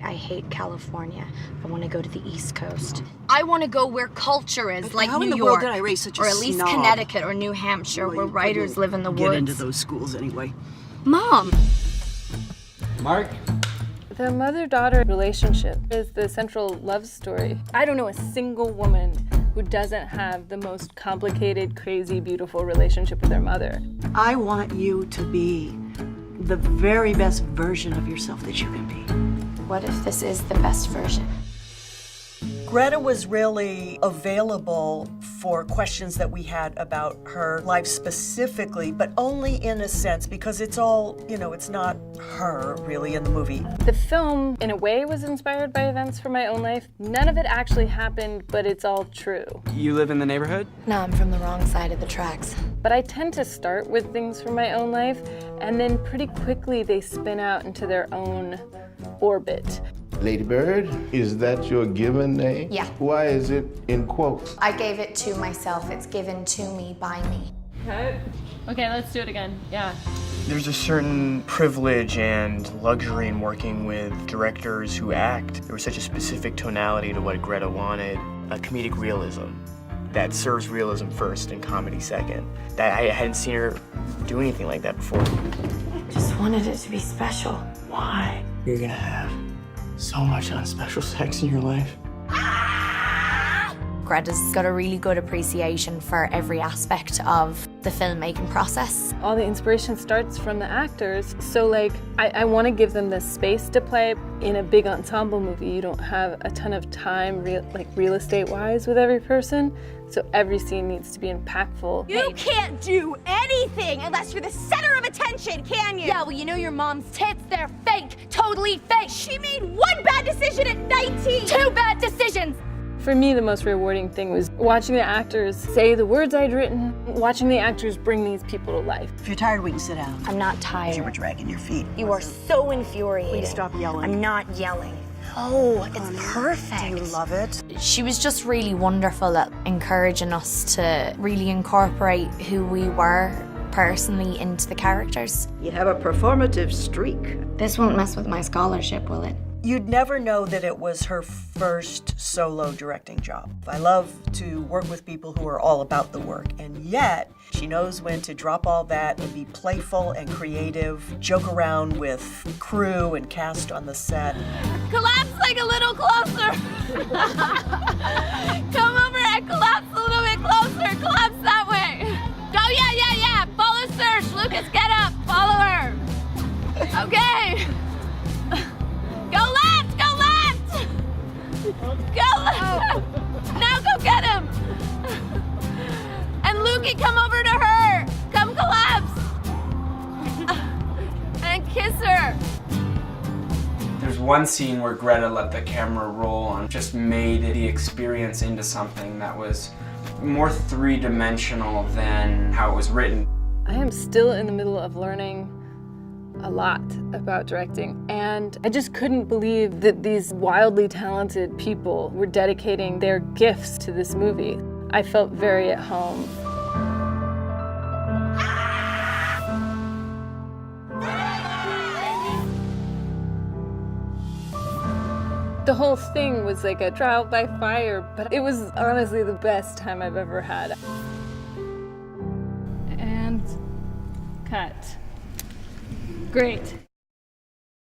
I hate California. I want to go to the East Coast. I want to go where culture is, like New York. How in the world did I raise such a Or at least snob? Connecticut or New Hampshire, where writers live in the woods. Get into those schools anyway. Mom! Mark? The mother-daughter relationship is the central love story. I don't know a single woman who doesn't have the most complicated, crazy, beautiful relationship with their mother. I want you to be the very best version of yourself that you can be. What if this is the best version? Greta was really available for questions that we had about her life specifically, but only in a sense because it's all, it's not her really in the movie. The film, in a way, was inspired by events from my own life. None of it actually happened, but it's all true. You live in the neighborhood? No, I'm from the wrong side of the tracks. But I tend to start with things from my own life, and then pretty quickly they spin out into their own orbit. Lady Bird, is that your given name? Yeah. Why is it in quotes? I gave it to myself. It's given to me by me. Okay, let's do it again. Yeah. There's a certain privilege and luxury in working with directors who act. There was such a specific tonality to what Greta wanted, a comedic realism that serves realism first and comedy second. That I hadn't seen her do anything like that before. Just wanted it to be special. Why? You're gonna have so much unspecial sex in your life. Greta's got a really good appreciation for every aspect of the filmmaking process. All the inspiration starts from the actors, so I want to give them the space to play. In a big ensemble movie, you don't have a ton of time, real estate-wise, with every person, so every scene needs to be impactful. You can't do anything unless you're the center of attention, can you? Yeah, well, your mom's tits, they're fake, totally fake. She made one bad decision at 19! 2 bad decisions! For me, the most rewarding thing was watching the actors say the words I'd written, watching the actors bring these people to life. If you're tired, we can sit down. I'm not tired. You were dragging your feet. You are so infuriating. Please stop yelling. I'm not yelling. Oh, it's perfect. Do you love it? She was just really wonderful at encouraging us to really incorporate who we were personally into the characters. You have a performative streak. This won't mess with my scholarship, will it? You'd never know that it was her first solo directing job. I love to work with people who are all about the work, and yet she knows when to drop all that and be playful and creative, joke around with crew and cast on the set. Collapse like a little closer. Come over and collapse a little bit closer. Collapse that way. Oh, yeah. Follow Saoirse. Lucas, get up. Follow her. Okay. Go left! Go left! Now go get him! And Lukey, come over to her! Come collapse! And kiss her! There's one scene where Greta let the camera roll and just made the experience into something that was more three-dimensional than how it was written. I am still in the middle of learning a lot about directing, and I just couldn't believe that these wildly talented people were dedicating their gifts to this movie. I felt very at home. The whole thing was like a trial by fire, but it was honestly the best time I've ever had. And cut. Great.